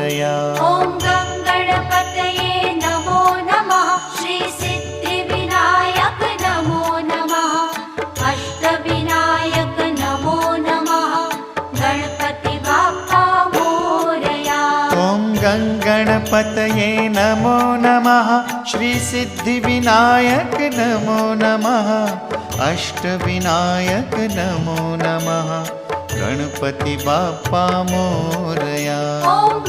मोरया। ॐ गणपतये नमो नमः। श्री सिद्धिविनायक नमो नमः। अष्टविनायक नमो नमः। गणपति बाप्पा मोरया। ॐ गणपतये नमो नमः। श्री सिद्धिविनायक नमो नमः। अष्टविनायक नमो नमः। गणपति बाप्पा मोरया। ॐ